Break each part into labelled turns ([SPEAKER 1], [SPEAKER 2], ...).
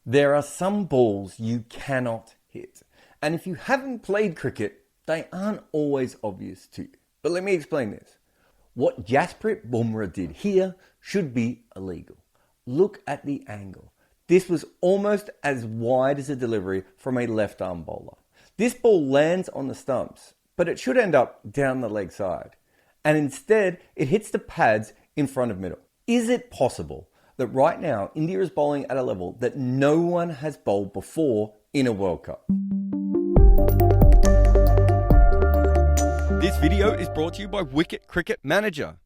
[SPEAKER 1] There are some balls you cannot hit. And if you haven't played cricket, they aren't always obvious to you. But let me explain this. What Jasprit Bumrah did here should be illegal. Look at the angle. This was almost as wide as a delivery from a left-arm bowler. This ball lands on the stumps, but it should end up down the leg side. And instead, it hits the pads in front of middle. Is it possible that right now India is bowling at a level that no one has bowled before in a World Cup? This video is brought to you by Wicket Cricket Manager.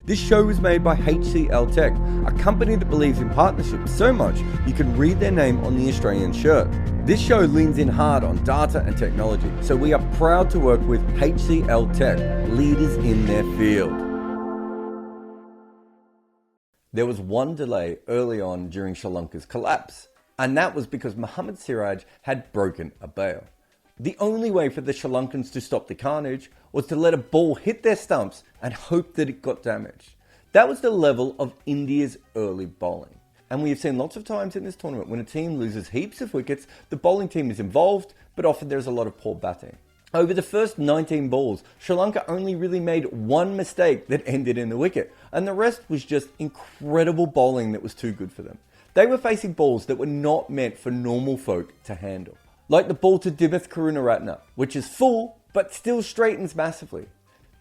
[SPEAKER 1] This show was made by HCLTech, a company that believes in partnerships so much you can read their name on the Australian shirt. This show leans in hard on data and technology, so we are proud to work with HCLTech, leaders in their field. There was one delay early on during Sri Lanka's collapse, and that was because Mohammed Siraj had broken a bail. The only way for the Sri Lankans to stop the carnage was to let a ball hit their stumps and hope that it got damaged. That was the level of India's early bowling. And we have seen lots of times in this tournament when a team loses heaps of wickets, the bowling team is involved, but often there's a lot of poor batting. Over the first 19 balls, Sri Lanka only really made one mistake that ended in the wicket, and the rest was just incredible bowling that was too good for them. They were facing balls that were not meant for normal folk to handle. Like the ball to Dimith Karunaratne, which is full, but still straightens massively.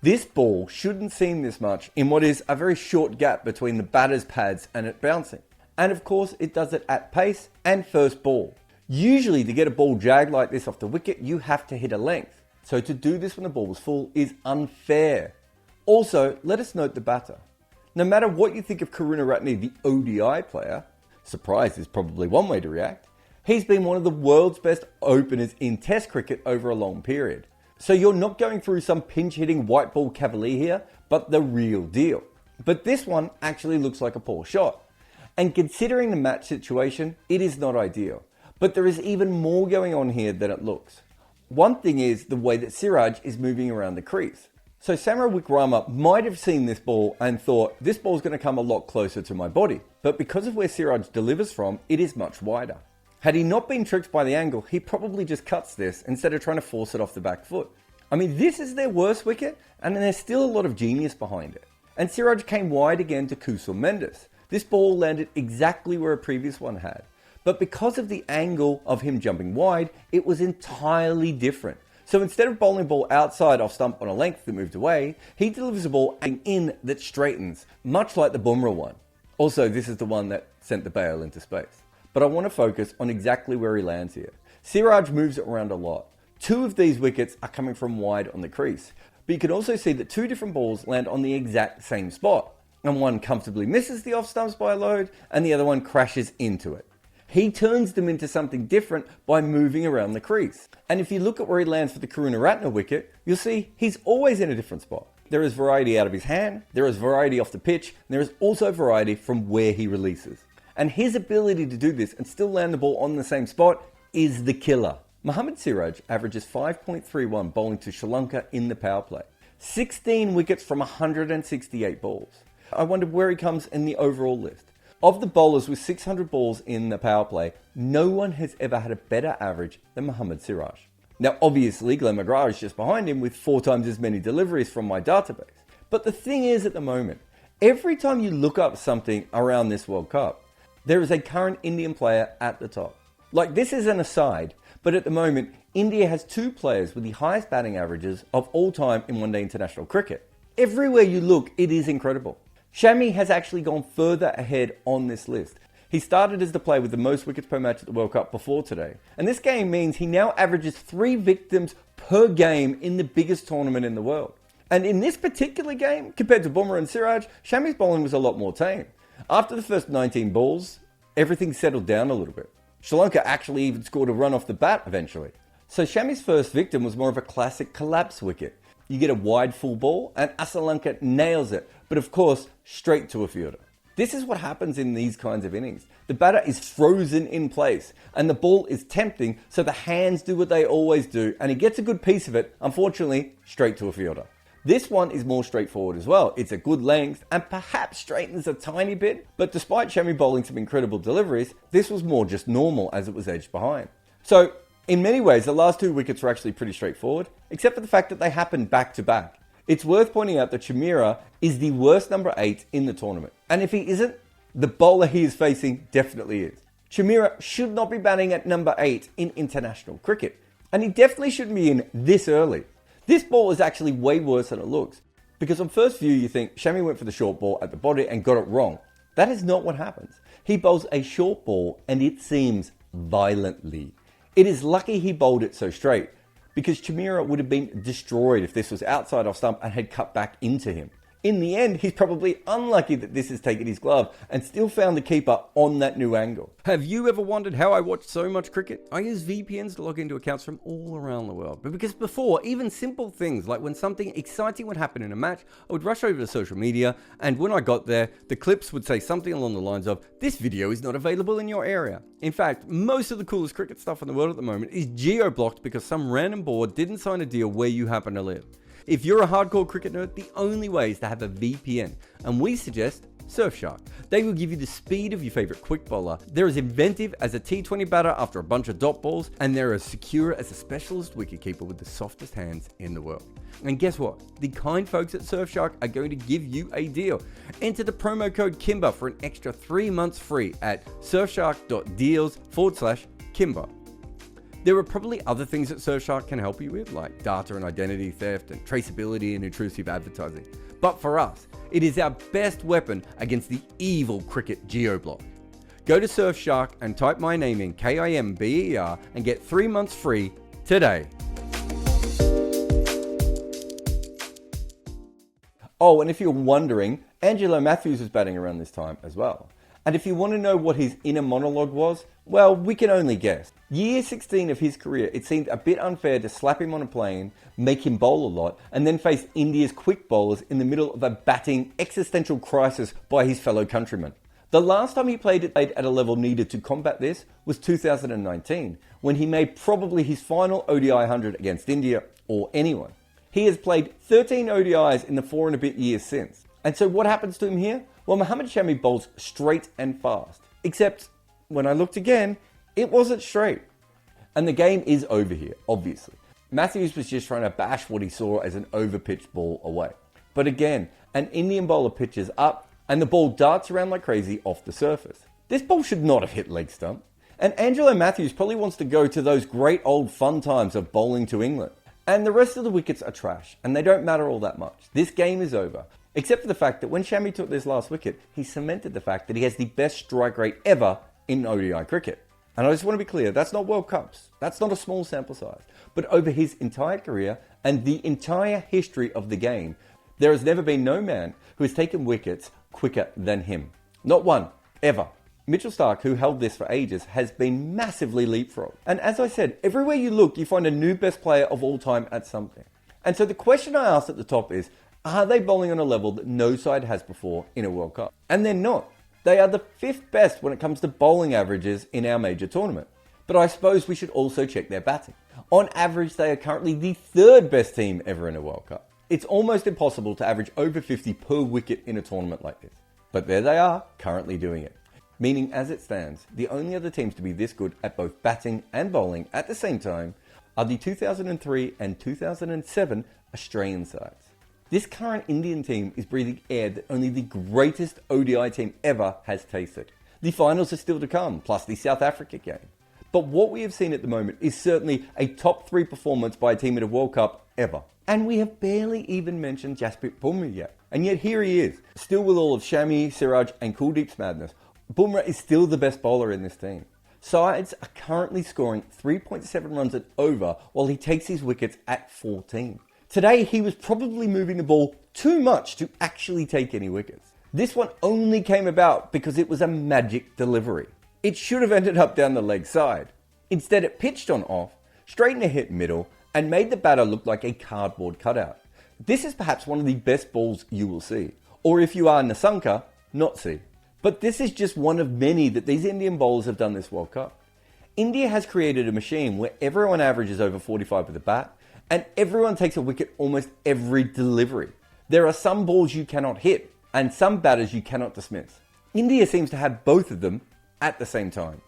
[SPEAKER 1] This ball shouldn't seem this much in what is a very short gap between the batter's pads and it bouncing. And of course, it does it at pace and first ball. Usually to get a ball jagged like this off the wicket, you have to hit a length. So to do this when the ball was full is unfair. Also, let us note the batter. No matter what you think of Karunaratne, the ODI player, surprise is probably one way to react, he's been one of the world's best openers in Test cricket over a long period. So you're not going through some pinch-hitting white ball cavalier here, but the real deal. But this one actually looks like a poor shot. And considering the match situation, it is not ideal. But there is even more going on here than it looks. One thing is the way that Siraj is moving around the crease. So Samara Wickrama might have seen this ball and thought, this ball's going to come a lot closer to my body. But because of where Siraj delivers from, it is much wider. Had he not been tricked by the angle, he probably just cuts this instead of trying to force it off the back foot. I mean, this is their worst wicket, and there's still a lot of genius behind it. And Siraj came wide again to Kusal Mendes. This ball landed exactly where a previous one had. But because of the angle of him jumping wide, it was entirely different. So instead of bowling a ball outside off stump on a length that moved away, he delivers a ball in that straightens, much like the Bumrah one. Also, this is the one that sent the bail into space. But I want to focus on exactly where he lands here. Siraj moves it around a lot. Two of these wickets are coming from wide on the crease. But you can also see that two different balls land on the exact same spot. And one comfortably misses the off stumps by a load, and the other one crashes into it. He turns them into something different by moving around the crease. And if you look at where he lands for the Karunaratne wicket, you'll see he's always in a different spot. There is variety out of his hand, there is variety off the pitch, and there is also variety from where he releases. And his ability to do this and still land the ball on the same spot is the killer. Mohammed Siraj averages 5.31 bowling to Sri Lanka in the power play. 16 wickets from 168 balls. I wondered where he comes in the overall list. Of the bowlers with 600 balls in the power play, no one has ever had a better average than Mohammed Siraj. Now obviously Glenn McGrath is just behind him with 4 times as many deliveries from my database. But the thing is at the moment, every time you look up something around this World Cup, there is a current Indian player at the top. Like, this is an aside, but at the moment, India has 2 players with the highest batting averages of all time in one-day international cricket. Everywhere you look, it is incredible. Shami has actually gone further ahead on this list. He started as the player with the most wickets per match at the World Cup before today. And this game means he now averages 3 victims per game in the biggest tournament in the world. And in this particular game, compared to Bumrah and Siraj, Shami's bowling was a lot more tame. After the first 19 balls, everything settled down a little bit. Sri Lanka actually even scored a run off the bat eventually. So Shami's first victim was more of a classic collapse wicket. You get a wide full ball and Sri Lanka nails it, but of course, straight to a fielder. This is what happens in these kinds of innings. The batter is frozen in place and the ball is tempting, so the hands do what they always do and he gets a good piece of it, unfortunately, straight to a fielder. This one is more straightforward as well. It's a good length and perhaps straightens a tiny bit, but despite Shami bowling some incredible deliveries, this was more just normal as it was edged behind. So, in many ways, the last 2 wickets were actually pretty straightforward, except for the fact that they happened back to back. It's worth pointing out that Kimber is the worst number 8 in the tournament. And if he isn't, the bowler he is facing definitely is. Kimber should not be batting at number 8 in international cricket. And he definitely shouldn't be in this early. This ball is actually way worse than it looks. Because on first view you think Shami went for the short ball at the body and got it wrong. That is not what happens. He bowls a short ball and it seems violently. It is lucky he bowled it so straight, because Kimber would have been destroyed if this was outside off stump and had cut back into him. In the end, he's probably unlucky that this has taken his glove and still found the keeper on that new angle. Have you ever wondered how I watch so much cricket? I use VPNs to log into accounts from all around the world. But because before, even simple things like when something exciting would happen in a match, I would rush over to social media, and when I got there, the clips would say something along the lines of, "This video is not available in your area." In fact, most of the coolest cricket stuff in the world at the moment is geo-blocked because some random board didn't sign a deal where you happen to live. If you're a hardcore cricket nerd, the only way is to have a VPN, and we suggest Surfshark. They will give you the speed of your favorite quick bowler. They're as inventive as a T20 batter after a bunch of dot balls, and they're as secure as a specialist wicketkeeper with the softest hands in the world. And guess what? The kind folks at Surfshark are going to give you a deal. Enter the promo code Kimber for an extra 3 months free at surfshark.deals/Kimber. There are probably other things that Surfshark can help you with, like data and identity theft and traceability and intrusive advertising. But for us, it is our best weapon against the evil cricket geo-block. Go to Surfshark and type my name in KIMBER and get 3 months free today. Oh, and if you're wondering, Angelo Matthews was batting around this time as well. And if you want to know what his inner monologue was, well, we can only guess. Year 16 of his career, it seemed a bit unfair to slap him on a plane, make him bowl a lot, and then face India's quick bowlers in the middle of a batting existential crisis by his fellow countrymen. The last time he played at a level needed to combat this was 2019, when he made probably his final ODI 100 against India or anyone. He has played 13 ODIs in the 4 and a bit years since. And so what happens to him here? Well, Mohammed Shami bowls straight and fast. Except, when I looked again, it wasn't straight. And the game is over here, obviously. Matthews was just trying to bash what he saw as an overpitched ball away. But again, an Indian bowler pitches up, and the ball darts around like crazy off the surface. This ball should not have hit leg stump. And Angelo Matthews probably wants to go to those great old fun times of bowling to England. And the rest of the wickets are trash, and they don't matter all that much. This game is over. Except for the fact that when Shami took this last wicket, he cemented the fact that he has the best strike rate ever in ODI cricket. And I just want to be clear, that's not World Cups. That's not a small sample size. But over his entire career and the entire history of the game, there has never been no man who has taken wickets quicker than him. Not one, ever. Mitchell Starc, who held this for ages, has been massively leapfrogged. And as I said, everywhere you look, you find a new best player of all time at something. And so the question I asked at the top is, are they bowling on a level that no side has before in a World Cup? And they're not. They are the 5th best when it comes to bowling averages in our major tournament. But I suppose we should also check their batting. On average, they are currently the 3rd best team ever in a World Cup. It's almost impossible to average over 50 per wicket in a tournament like this. But there they are, currently doing it. Meaning, as it stands, the only other teams to be this good at both batting and bowling at the same time are the 2003 and 2007 Australian sides. This current Indian team is breathing air that only the greatest ODI team ever has tasted. The finals are still to come, plus the South Africa game. But what we have seen at the moment is certainly a top 3 performance by a team at a World Cup ever. And we have barely even mentioned Jasprit Bumrah yet. And yet here he is, still with all of Shami, Siraj and Kuldeep's madness. Bumrah is still the best bowler in this team. Sides are currently scoring 3.7 runs at over while he takes his wickets at 14. Today, he was probably moving the ball too much to actually take any wickets. This one only came about because it was a magic delivery. It should have ended up down the leg side. Instead, it pitched on off, straightened a hit middle, and made the batter look like a cardboard cutout. This is perhaps one of the best balls you will see. Or if you are Nasanka, not see. But this is just one of many that these Indian bowlers have done this World Cup. India has created a machine where everyone averages over 45 with the bat, and everyone takes a wicket almost every delivery. There are some balls you cannot hit, and some batters you cannot dismiss. India seems to have both of them at the same time.